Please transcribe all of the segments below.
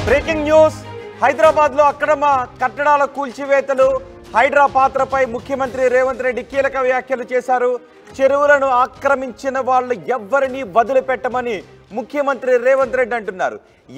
Breaking news Hyderabad లో అక్రమ కట్టడాల కూల్చివేతలు హైడ్రా పాత్రపై ముఖ్యమంత్రి రేవంత్ రెడ్డి కీలక వ్యాఖ్యలు చేశారు. చెరువులను ఆక్రమించిన వాళ్ళు ఎవ్వరిని వదిలిపెట్టమని ముఖ్యమంత్రి రేవంత్ రెడ్డి అంటున్నారు.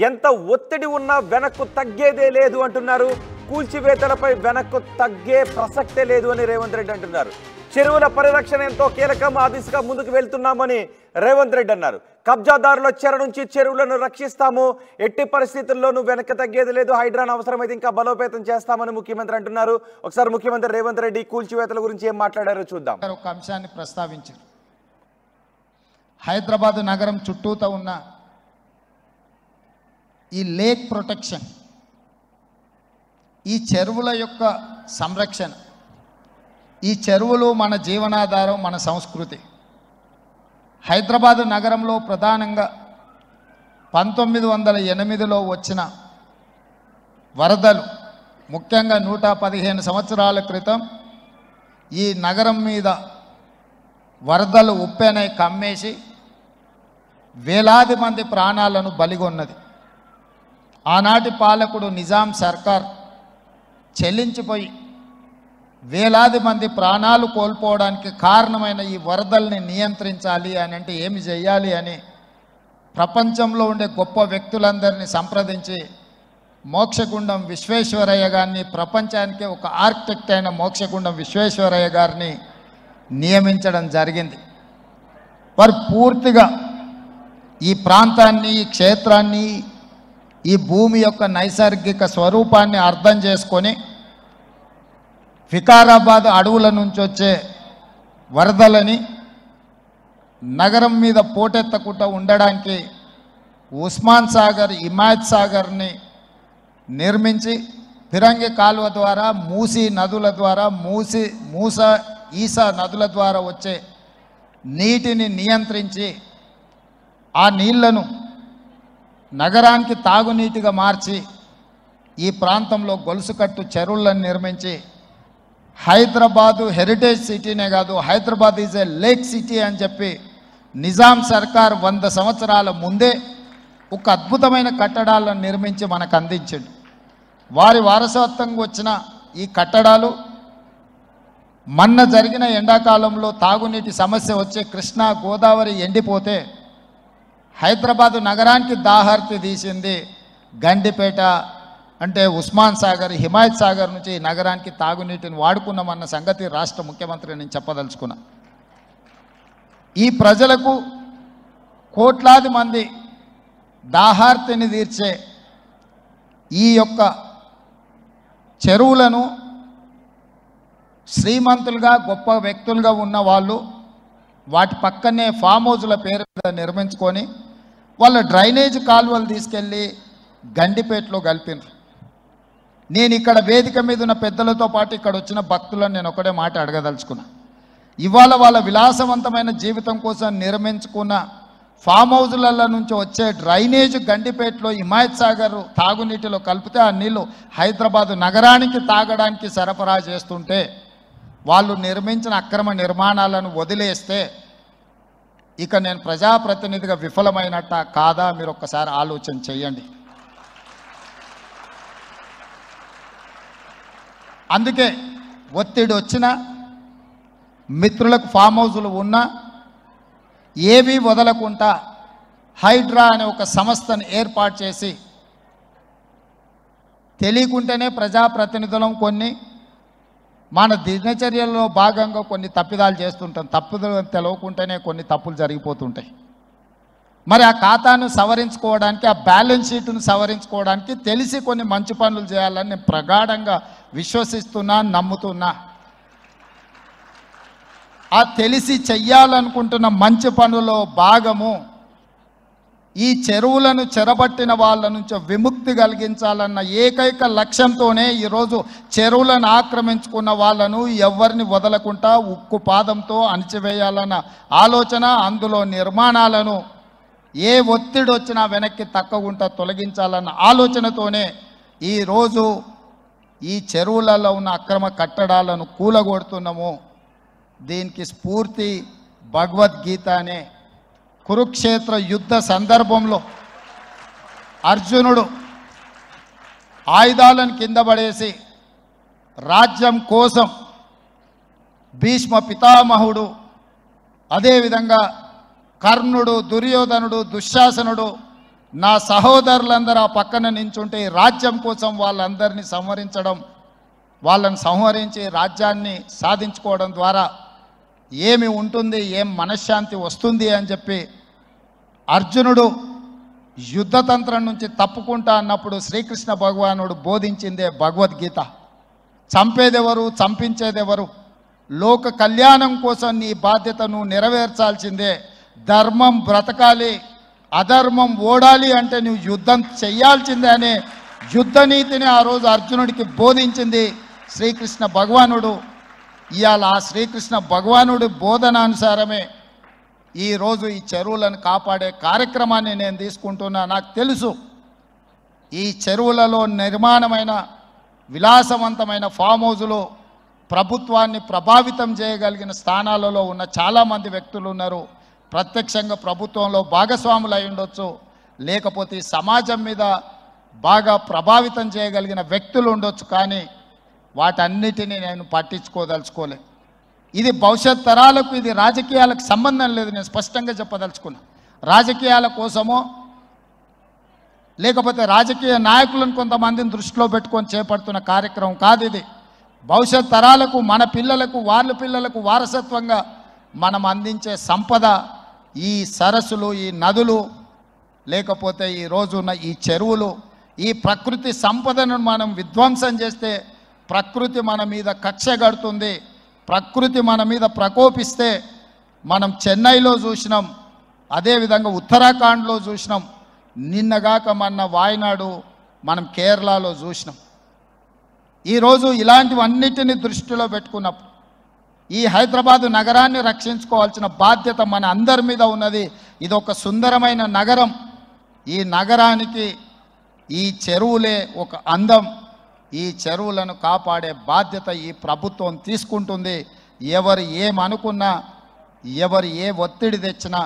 ఎంత ఒత్తిడి ఉన్నా వెనక్కు తగ్గేదే లేదు అంటున్నారు. కూల్చివేతలపై వెనక్కు తగ్గే ప్రసక్తే లేదు అని రేవంత్ రెడ్డి అంటున్నారు. చెరువుల పరిరక్షణ ఎంతో కీలకం, ఆ దిశగా ముందుకు వెళ్తున్నామని రేవంత్ రెడ్డి అన్నారు. కబ్జాదారుల చెర నుంచి చెరువులను రక్షిస్తాము, ఎట్టి పరిస్థితుల్లోనూ వెనక్కి తగ్గేది లేదు, హైడ్రాను అవసరమైతే ఇంకా బలోపేతం చేస్తామని ముఖ్యమంత్రి అంటున్నారు. ఒకసారి ముఖ్యమంత్రి రేవంత్ రెడ్డి కూల్చివేతల గురించి ఏం మాట్లాడారో చూద్దాం. ఒక అంశాన్ని ప్రస్తావించారు. హైదరాబాద్ నగరం చుట్టూతో ఉన్న ఈ లేక్ ప్రొటెక్షన్, ఈ చెరువుల యొక్క సంరక్షణ, ఈ చెరువులు మన జీవనాధారం, మన సంస్కృతి. హైదరాబాద్ నగరంలో ప్రధానంగా 1908లో వచ్చిన వరదలు, ముఖ్యంగా 115 సంవత్సరాల క్రితం ఈ నగరం మీద వరదలు ఉప్పెనై కమ్మేసి వేలాది మంది ప్రాణాలను బలిగొన్నది. ఆనాటి పాలకుడు నిజాం సర్కార్ చెల్లించిపోయి వేలాది మంది ప్రాణాలు కోల్పోవడానికి కారణమైన ఈ వరదల్ని నియంత్రించాలి అని అంటే ఏమి చేయాలి అని ప్రపంచంలో ఉండే గొప్ప వ్యక్తులందరినీ సంప్రదించి మోక్షగుండం విశ్వేశ్వరయ్య గారిని, ప్రపంచానికే ఒక ఆర్కిటెక్ట్ అయిన మోక్షగుండం విశ్వేశ్వరయ్య గారిని నియమించడం జరిగింది. వారు పూర్తిగా ఈ ప్రాంతాన్ని, ఈ క్షేత్రాన్ని, ఈ భూమి యొక్క నైసర్గిక స్వరూపాన్ని అర్థం చేసుకొని వికారాబాద్ అడవుల నుంచి వచ్చే వరదలని నగరం మీద పోటెత్తకుండా ఉండడానికి ఉస్మాన్ సాగర్, హిమాయత్ సాగర్ని నిర్మించి ఫిరంగి కాలువ ద్వారా, మూసీ నదుల ద్వారా, ఈసా నదుల ద్వారా వచ్చే నీటిని నియంత్రించి ఆ నీళ్లను నగరానికి తాగునీటిగా మార్చి ఈ ప్రాంతంలో గొలుసుకట్టు చెరువులను నిర్మించి హైదరాబాదు హెరిటేజ్ సిటీనే కాదు, Hyderabad is a lake city అని చెప్పి నిజాం సర్కార్ 100 సంవత్సరాల ముందే ఒక అద్భుతమైన కట్టడాలను నిర్మించి మనకు అందించింది. వారి వారసత్వంగా వచ్చిన ఈ కట్టడాలు మొన్న జరిగిన ఎండాకాలంలో తాగునీటి సమస్య వచ్చే కృష్ణా, గోదావరి ఎండిపోతే హైదరాబాదు నగరానికి దాహార్తి తీసింది గండిపేట, అంటే ఉస్మాన్ సాగర్, హిమాయత్ సాగర్ నుంచి ఈ నగరానికి తాగునీటిని వాడుకున్నామన్న సంగతి రాష్ట్ర ముఖ్యమంత్రి నేను చెప్పదలుచుకున్నా. ఈ ప్రజలకు కోట్లాది మంది దాహార్తిని తీర్చే ఈ యొక్క చెరువులను శ్రీమంతులుగా, గొప్ప వ్యక్తులుగా ఉన్న వాళ్ళు వాటి పక్కనే ఫామ్ హౌజుల పేరు మీద నిర్మించుకొని వాళ్ళ డ్రైనేజ్ కాలువలు తీసుకెళ్ళి గండిపేటలో కలిపినారు. నేను ఇక్కడ వేదిక మీద ఉన్న పెద్దలతో పాటు ఇక్కడ వచ్చిన భక్తులను నేను ఒకటే మాట అడగదలుచుకున్నా. ఇవాళ వాళ్ళ విలాసవంతమైన జీవితం కోసం నిర్మించుకున్న ఫామ్ హౌజుల నుంచి వచ్చే డ్రైనేజ్ గండిపేటలో హిమాయత్ సాగర్ తాగునీటిలో కలిపితే ఆ నీళ్ళు హైదరాబాదు నగరానికి తాగడానికి సరఫరా చేస్తుంటే వాళ్ళు నిర్మించిన అక్రమ నిర్మాణాలను వదిలేస్తే ఇక నేను ప్రజాప్రతినిధిగా విఫలమైనట్ట కాదా మీరు ఒక్కసారి ఆలోచన చేయండి. అందుకే ఒత్తిడి వచ్చినా, మిత్రులకు ఫామ్ హౌజులు ఉన్నా ఏవీ వదలకుండా హైడ్రా అనే ఒక సంస్థను ఏర్పాటు చేసి తెలియకుంటేనే ప్రజాప్రతినిధులం కొన్ని మన దినచర్యల్లో భాగంగా కొన్ని తప్పిదాలు చేస్తుంటాం. తప్పుదలు తెలవకుంటేనే కొన్ని తప్పులు జరిగిపోతుంటాయి. మరి ఆ ఖాతాను సవరించుకోవడానికి, ఆ బ్యాలెన్స్ షీట్ను సవరించుకోవడానికి తెలిసి కొన్ని మంచి పనులు చేయాలని నేను ప్రగాఢంగా విశ్వసిస్తున్నా, నమ్ముతున్నా. ఆ తెలిసి చెయ్యాలనుకుంటున్న మంచి పనుల్లో భాగము ఈ చెరువులను చెరబట్టిన వాళ్ళ నుంచి విముక్తి కలిగించాలన్న ఏకైక లక్ష్యంతోనే ఈరోజు చెరువులను ఆక్రమించుకున్న వాళ్ళను ఎవరిని వదలకుండా ఉక్కు పాదంతో అణిచివేయాలన్న ఆలోచన, అందులో నిర్మాణాలను ఏ ఒత్తిడి వచ్చినా వెనక్కి తక్కకుండా తొలగించాలన్న ఆలోచనతోనే ఈరోజు ఈ చెరువులలో ఉన్న అక్రమ కట్టడాలను కూలగొడుతున్నాము. దీనికి స్ఫూర్తి భగవద్గీత అనే కురుక్షేత్ర యుద్ధ సందర్భంలో అర్జునుడు ఆయుధాలను కింద పడేసి రాజ్యం కోసం భీష్మ పితామహుడు, అదేవిధంగా కర్ణుడు, దుర్యోధనుడు, దుశ్శాసనుడు, నా సహోదరులందరూ ఆ పక్కన నించుంటే రాజ్యం కోసం వాళ్ళందరినీ సంహరించడం, వాళ్ళని సంహరించి రాజ్యాన్ని సాధించుకోవడం ద్వారా ఏమి ఉంటుంది, ఏం మనశ్శాంతి వస్తుంది అని చెప్పి అర్జునుడు యుద్ధతంత్రం నుంచి తప్పుకుంటా అన్నప్పుడు శ్రీకృష్ణ భగవానుడు బోధించిందే భగవద్గీత. చంపేదెవరు, చంపించేదెవరు, లోక కళ్యాణం కోసం నీ బాధ్యతను నెరవేర్చాల్సిందే, ధర్మం బ్రతకాలి, అధర్మం ఓడాలి అంటే నువ్వు యుద్ధం చెయ్యాల్సిందే అనే యుద్ధ నీతిని ఆ రోజు అర్జునుడికి బోధించింది శ్రీకృష్ణ భగవానుడు. ఇవాళ ఆ శ్రీకృష్ణ భగవానుడి బోధనానుసారమే ఈరోజు ఈ చెరువులను కాపాడే కార్యక్రమాన్ని నేను తీసుకుంటున్నా. నాకు తెలుసు ఈ చెరువులలో నిర్మాణమైన విలాసవంతమైన ఫామ్ హౌజులు ప్రభుత్వాన్ని ప్రభావితం చేయగలిగిన స్థానాలలో ఉన్న చాలామంది వ్యక్తులు ఉన్నారు. ప్రత్యక్షంగా ప్రభుత్వంలో భాగస్వాములు అయి ఉండొచ్చు, లేకపోతే సమాజం మీద బాగా ప్రభావితం చేయగలిగిన వ్యక్తులు ఉండొచ్చు. కానీ వాటన్నిటినీ నేను పట్టించుకోదలుచుకోలే. ఇది భవిష్యత్ తరాలకు, ఇది రాజకీయాలకు సంబంధం లేదు. నేను స్పష్టంగా చెప్పదలుచుకున్నా. రాజకీయాల కోసమో లేకపోతే రాజకీయ నాయకులను కొంతమందిని దృష్టిలో పెట్టుకొని చేపడుతున్న కార్యక్రమం కాదు ఇది. భవిష్యత్ తరాలకు, మన పిల్లలకు, వాళ్ళ పిల్లలకు వారసత్వంగా మనం అందించే సంపద ఈ సరస్సులు, ఈ నదులు, లేకపోతే ఈ రోజున్న ఈ చెరువులు. ఈ ప్రకృతి సంపదను మనం విధ్వంసం చేస్తే ప్రకృతి మన మీద కక్ష కడుతుంది. ప్రకృతి మన మీద ప్రకోపిస్తే మనం చెన్నైలో చూసినాం, అదేవిధంగా ఉత్తరాఖండ్లో చూసినాం, నిన్నగాక మొన్న వాయనాడు మనం కేరళలో చూసినాం. ఈరోజు ఇలాంటివన్నిటిని దృష్టిలో పెట్టుకున్నప్పుడు ఈ హైదరాబాదు నగరాన్ని రక్షించుకోవాల్సిన బాధ్యత మన అందరి మీద ఉన్నది. ఇది ఒక సుందరమైన నగరం. ఈ నగరానికి ఈ చెరువులే ఒక అందం. ఈ చెరువులను కాపాడే బాధ్యత ఈ ప్రభుత్వం తీసుకుంటుంది. ఎవరు ఏమనుకున్నా, ఎవరు ఏ ఒత్తిడి తెచ్చినా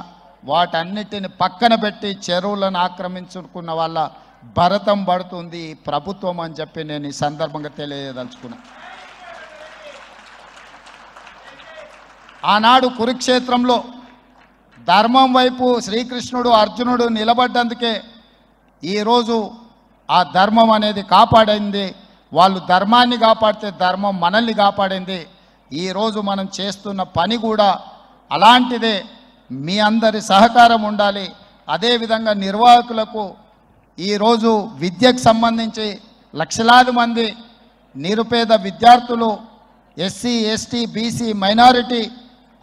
వాటన్నిటిని పక్కన పెట్టి చెరువులను ఆక్రమించుకున్న వాళ్ళ భరతం పడుతుంది ఈ ప్రభుత్వం అని చెప్పి నేను ఈ సందర్భంగా తెలియదలుచుకున్నా. ఆనాడు కురుక్షేత్రంలో ధర్మం వైపు శ్రీకృష్ణుడు, అర్జునుడు నిలబడ్డందుకే ఈరోజు ఆ ధర్మం అనేది కాపాడింది. వాళ్ళు ధర్మాన్ని కాపాడితే ధర్మం మనల్ని కాపాడింది. ఈరోజు మనం చేస్తున్న పని కూడా అలాంటిదే. మీ అందరి సహకారం ఉండాలి. అదేవిధంగా నిర్వాహకులకు ఈరోజు విద్యకు సంబంధించి లక్షలాది మంది నిరుపేద విద్యార్థులు, ఎస్సీ, ఎస్టీ, బీసీ, మైనారిటీ,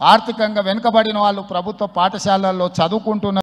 ఆర్థికంగా వెనుకబడిన వాళ్ళు ప్రభుత్వ పాఠశాలల్లో చదువుకుంటున్నారు.